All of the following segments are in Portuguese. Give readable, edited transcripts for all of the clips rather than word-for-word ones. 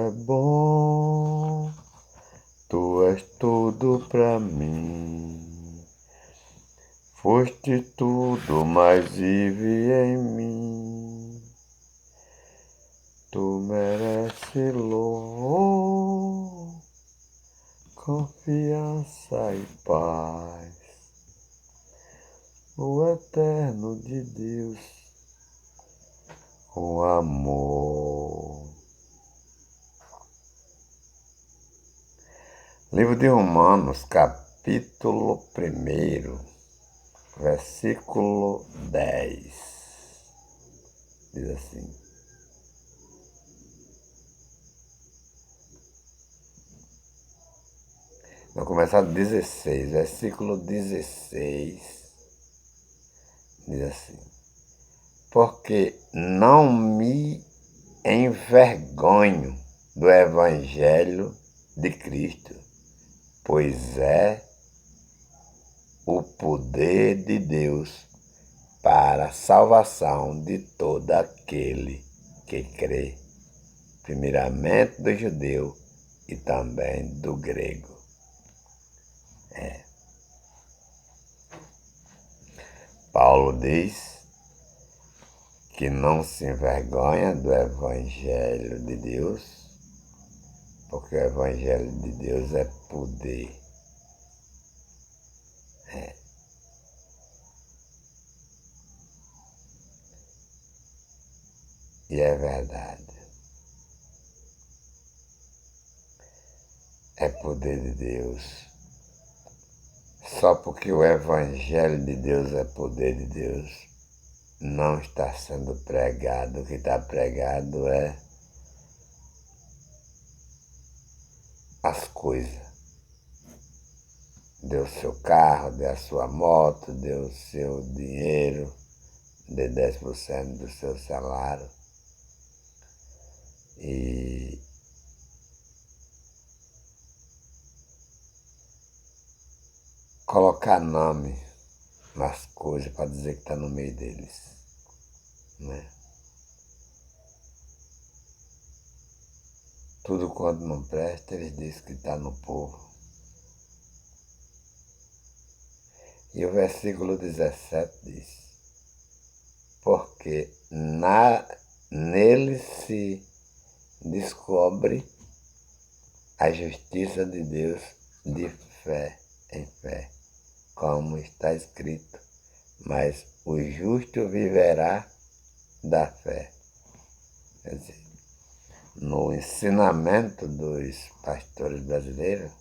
é bom, tu és tudo pra mim. Foste tudo, mas vive em mim. Tu merece louvor, confiança e paz. O eterno de Deus, o amor. Livro de Romanos, capítulo 1, versículo 10. Diz assim: vou começar do 16, versículo 16. Diz assim: porque não me envergonho do Evangelho de Cristo, pois é o poder de Deus para a salvação de todo aquele que crê, primeiramente do judeu e também do grego. Paulo diz que não se envergonha do Evangelho de Deus, porque o Evangelho de Deus é poder. E é verdade. É poder de Deus. Só porque o Evangelho de Deus é poder de Deus, não está sendo pregado. O que está pregado é as coisas. Dê o seu carro, dê a sua moto, dê o seu dinheiro, dê 10% do seu salário. E colocar nome nas coisas para dizer que está no meio deles, né? Tudo quanto não presta, eles dizem que está no povo. E o versículo 17 diz: porque nele se descobre a justiça de Deus de fé em fé, como está escrito, mas o justo viverá da fé. Quer dizer, no ensinamento dos pastores brasileiros,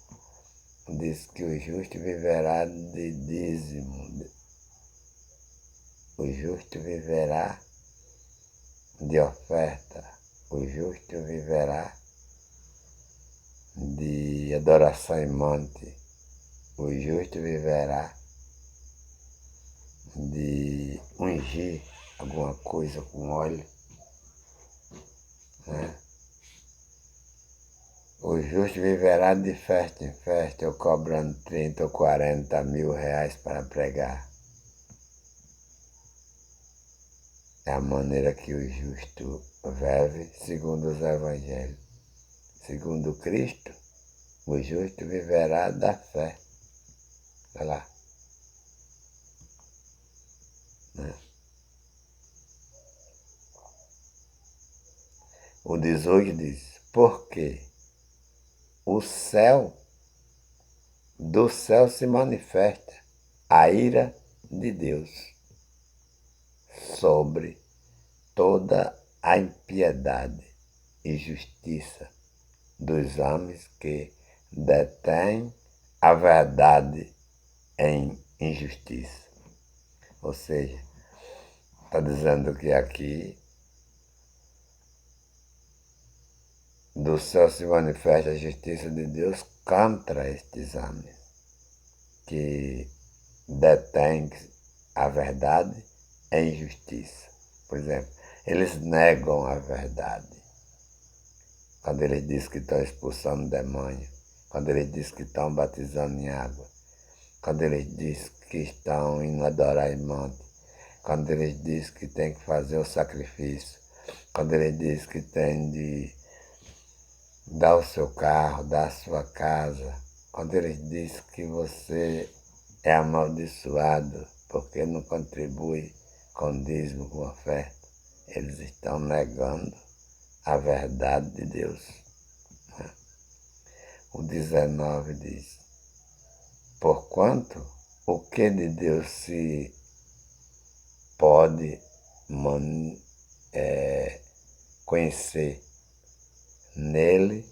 diz que o justo viverá de dízimo, o justo viverá de oferta, o justo viverá de adoração em monte, o justo viverá de ungir alguma coisa com óleo, né? O justo viverá de festa em festa, eu cobrando 30 ou 40 mil reais para pregar. É a maneira que o justo vive segundo os evangelhos. Segundo Cristo, o justo viverá da fé. Olha lá. Né? O 18 diz: porque do céu se manifesta a ira de Deus sobre toda a impiedade e justiça dos homens que detêm a verdade em injustiça. Ou seja, está dizendo que aqui do céu se manifesta a justiça de Deus contra estes homens que detêm a verdade em justiça. Por exemplo, eles negam a verdade. Quando eles dizem que estão expulsando demônio, quando eles dizem que estão batizando em água, quando eles dizem que estão indo adorar em monte, quando eles dizem que tem que fazer o sacrifício, quando eles dizem que tem de dá o seu carro, dá a sua casa, quando eles dizem que você é amaldiçoado porque não contribui com dízimo, com oferta, eles estão negando a verdade de Deus. O 19 diz: porquanto o que de Deus se pode conhecer, nele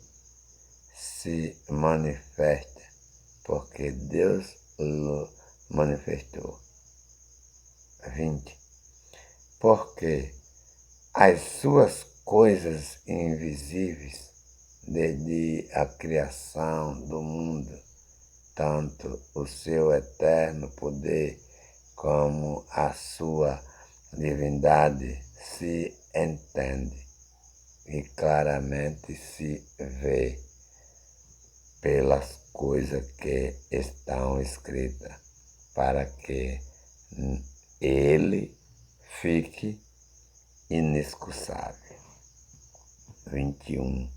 se manifesta, porque Deus o manifestou. 20. Porque as suas coisas invisíveis, desde a criação do mundo, tanto o seu eterno poder como a sua divindade se entende e claramente se vê pelas coisas que estão escritas, para que ele fique inexcusável. 21.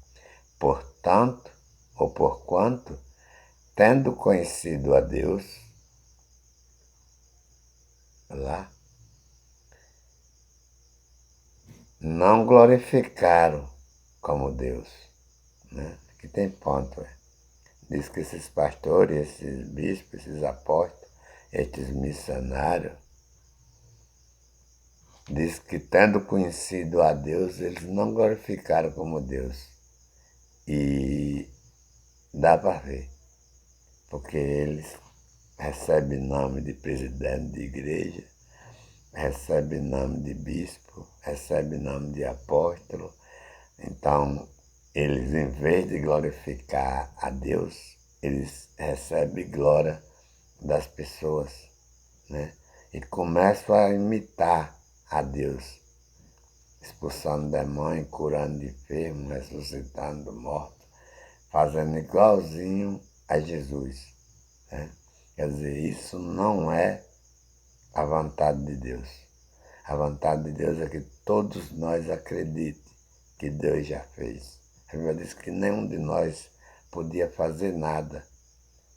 Portanto, ou porquanto, tendo conhecido a Deus, lá, não glorificaram como Deus. Né? Aqui tem ponto. Diz que esses pastores, esses bispos, esses apóstolos, esses missionários, diz que tendo conhecido a Deus, eles não glorificaram como Deus. E dá para ver, porque eles recebem nome de presidente de igreja, recebem nome de bispo, recebem nome de apóstolo. Então, eles, em vez de glorificar a Deus, eles recebem glória das pessoas, né? E começam a imitar a Deus, expulsando demônio, curando enfermos, ressuscitando mortos, fazendo igualzinho a Jesus. Né? Quer dizer, isso não é a vontade de Deus. A vontade de Deus é que todos nós acreditem que Deus já fez. A Bíblia diz que nenhum de nós podia fazer nada,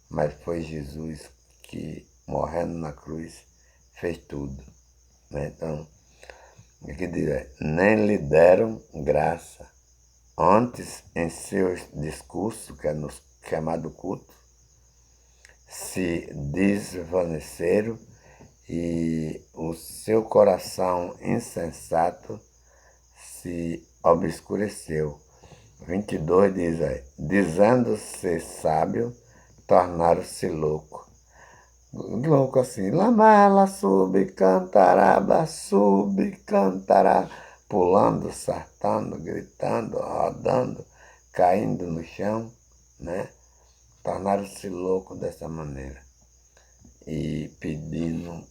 mas foi Jesus que, morrendo na cruz, fez tudo. Né? Então, aqui diz, nem lhe deram graça. Antes, em seus discursos, que é no chamado culto, se desvaneceram e o seu coração insensato se obscureceu. 22 diz aí, dizendo-se sábio, tornaram-se louco. Louco assim, lamala, cantará, pulando, saltando, gritando, rodando, caindo no chão, né? Tornaram-se loucos dessa maneira. E pedindo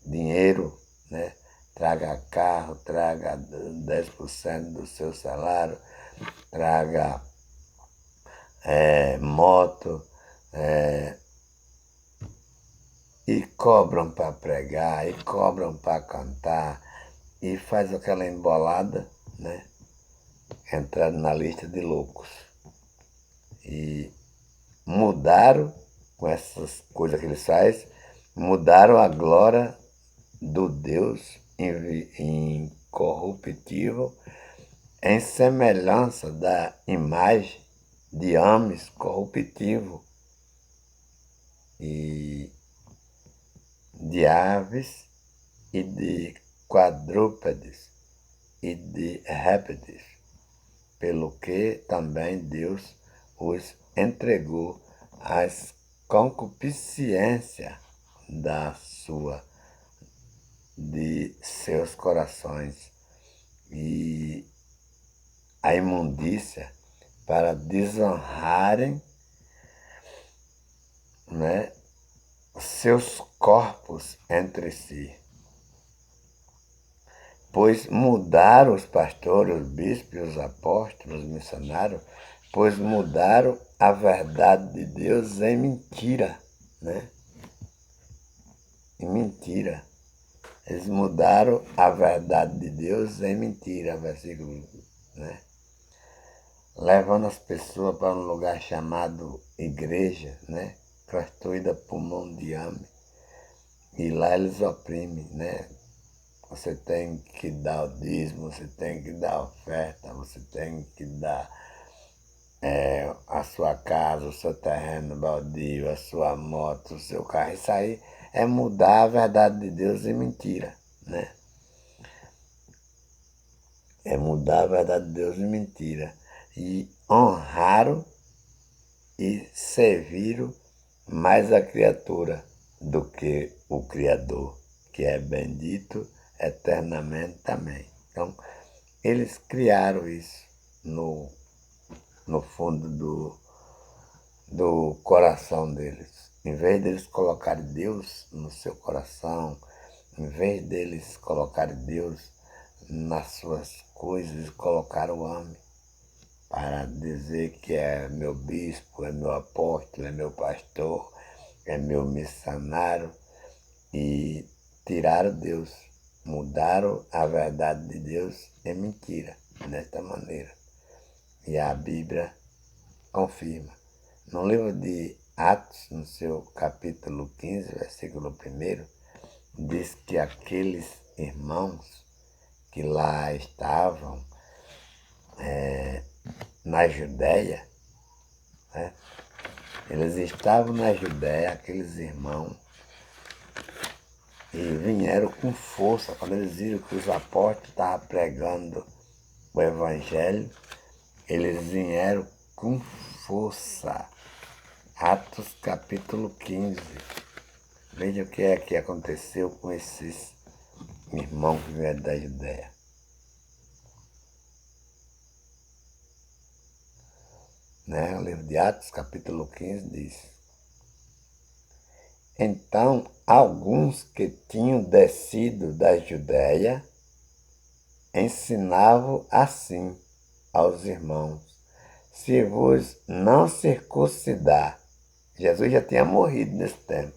dinheiro, né? Traga carro, traga 10% do seu salário, traga moto, e cobram para pregar, e cobram para cantar, e faz aquela embolada, né? Entrando na lista de loucos. E mudaram, com essas coisas que eles fazem, mudaram a glória do Deus incorruptível em semelhança da imagem de homens corruptível e de aves e de quadrúpedes e de répteis, pelo que também Deus os entregou às concupiscências de seus corações e a imundícia, para desonrarem, né, seus corpos entre si. Pois mudaram os pastores, os bispos, os apóstolos, os missionários, pois mudaram a verdade de Deus em mentira, né? Em mentira. Eles mudaram a verdade de Deus em mentira, versículo, né? levando as pessoas para um lugar chamado igreja, né? Construída por mão de homem. E lá eles oprimem, né? Você tem que dar o dízimo, você tem que dar oferta, você tem que dar a sua casa, o seu terreno baldio, a sua moto, o seu carro. Isso aí é mudar a verdade de Deus em mentira, né? É mudar a verdade de Deus em mentira. E honraram e serviram mais a criatura do que o Criador, que é bendito eternamente também. Então, eles criaram isso no fundo do coração deles. Em vez deles colocarem Deus no seu coração, em vez deles colocarem Deus nas suas coisas, eles colocaram o homem para dizer que é meu bispo, é meu apóstolo, é meu pastor, é meu missionário, e tiraram Deus, mudaram a verdade de Deus em mentira, desta maneira. E a Bíblia confirma. No livro de Atos, no seu capítulo 15, versículo 1, diz que aqueles irmãos que lá estavam na Judéia, né? Eles estavam na Judéia, aqueles irmãos, e vieram com força. Quando eles viram que os apóstolos estavam pregando o Evangelho, eles vieram com força. Atos capítulo 15. Veja o que é que aconteceu com esses irmãos que vieram da Judéia. Né? O livro de Atos, capítulo 15, diz: Então, alguns que tinham descido da Judéia ensinavam assim aos irmãos: se vos não circuncidar, Jesus já tinha morrido nesse tempo,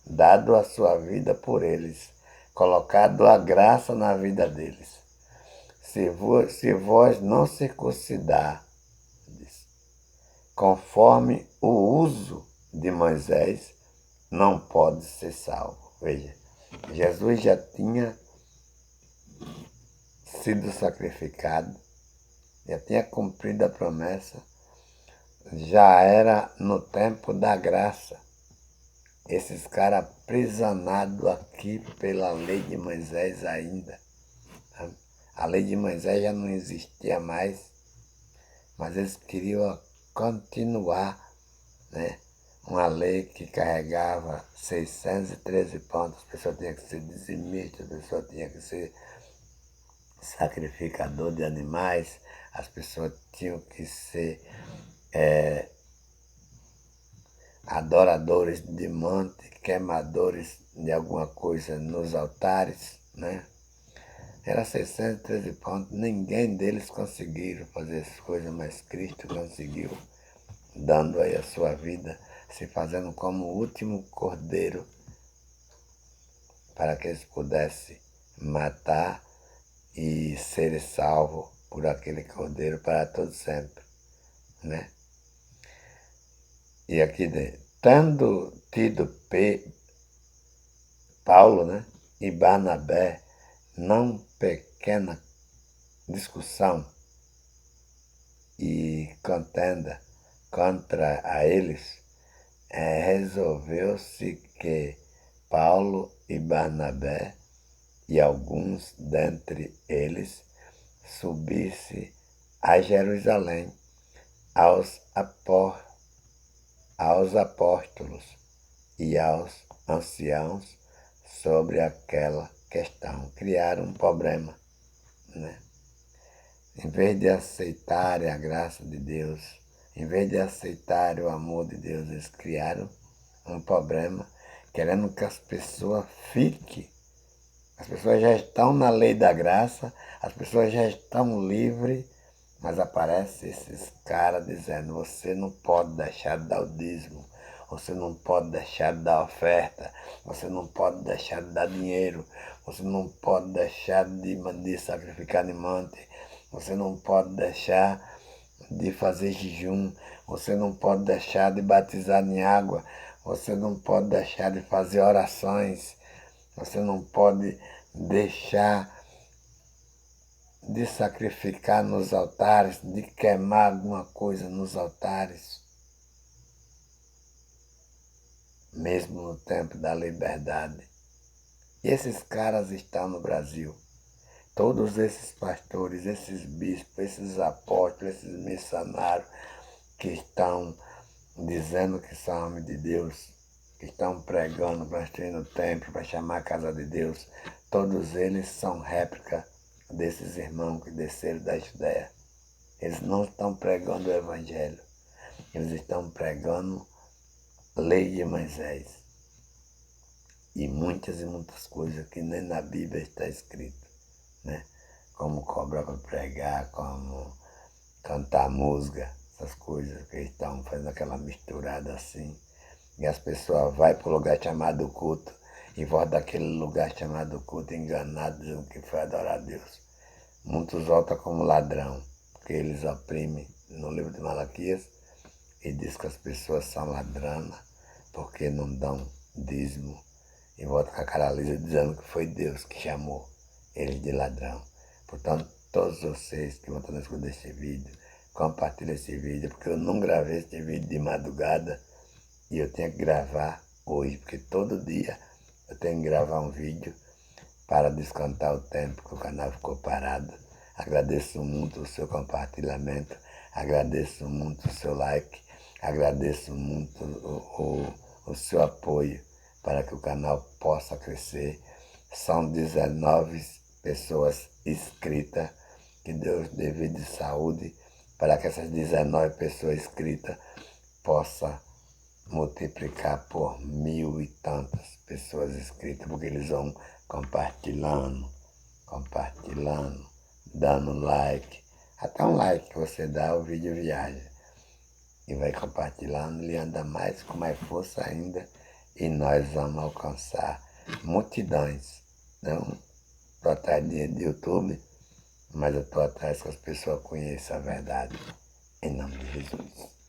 dado a sua vida por eles, colocado a graça na vida deles. Se vós não circuncidar, conforme o uso de Moisés, não pode ser salvo. Veja, Jesus já tinha sido sacrificado, já tinha cumprido a promessa, já era no tempo da graça. Esses caras aprisionados aqui pela lei de Moisés ainda. A lei de Moisés já não existia mais, mas eles queriam continuar, né? Uma lei que carregava 613 pontos, a pessoa tinha que ser dizimista, a pessoa tinha que ser sacrificador de animais, as pessoas tinham que ser adoradores de monte, queimadores de alguma coisa nos altares, né? Era 613 pontos, ninguém deles conseguiram fazer essas coisas, mas Cristo conseguiu, dando aí a sua vida, se fazendo como o último cordeiro, para que eles pudessem matar e serem salvos por aquele cordeiro para todo sempre, né? E aqui dentro, tendo tido Paulo, né, e Barnabé, não pequena discussão e contenda contra a eles, resolveu-se que Paulo e Barnabé e alguns dentre eles subisse a Jerusalém aos apóstolos e aos anciãos sobre aquela questão. Criaram um problema, né? Em vez de aceitarem a graça de Deus, em vez de aceitarem o amor de Deus, eles criaram um problema, querendo que as pessoas fiquem. As pessoas já estão na lei da graça, as pessoas já estão livres, mas aparecem esses caras dizendo: você não pode deixar de dar o dízimo, você não pode deixar de dar oferta, você não pode deixar de dar dinheiro, você não pode deixar de sacrificar animante, você não pode deixar de fazer jejum, você não pode deixar de batizar em água, você não pode deixar de fazer orações, você não pode deixar de sacrificar nos altares, de queimar alguma coisa nos altares. Mesmo no tempo da liberdade. E esses caras estão no Brasil. Todos esses pastores, esses bispos, esses apóstolos, esses missionários que estão dizendo que são homens de Deus, que estão pregando, construindo o templo para chamar a casa de Deus, todos eles são réplica desses irmãos que desceram da Judéia. Eles não estão pregando o Evangelho, eles estão pregando a lei de Moisés. E muitas coisas que nem na Bíblia está escrito, né? Como cobrar para pregar, como cantar música, essas coisas que estão fazendo aquela misturada assim. E as pessoas vão para o lugar chamado culto e voltam daquele lugar chamado culto enganados, dizendo que foi adorar a Deus. Muitos voltam como ladrão, porque eles oprimem no livro de Malaquias e diz que as pessoas são ladrões porque não dão dízimo. E volta com a cara lisa dizendo que foi Deus que chamou eles de ladrão. Portanto, todos vocês que vão estar na escuta desse vídeo, compartilhem esse vídeo, porque eu não gravei esse vídeo de madrugada e eu tenho que gravar hoje, porque todo dia eu tenho que gravar um vídeo para descontar o tempo que o canal ficou parado. Agradeço muito o seu compartilhamento, agradeço muito o seu like, agradeço muito o seu apoio para que o canal possa crescer. São 19 pessoas inscritas, que Deus dê vida e saúde para que essas 19 pessoas inscritas possam multiplicar por 1000 e tantas pessoas inscritas, porque eles vão compartilhando, dando like. Até um like que você dá, o vídeo viaja. E vai compartilhando, ele anda mais com mais força ainda. E nós vamos alcançar multidões. Não estou atrás de YouTube, mas eu estou atrás que as pessoas conheçam a verdade. Em nome de Jesus.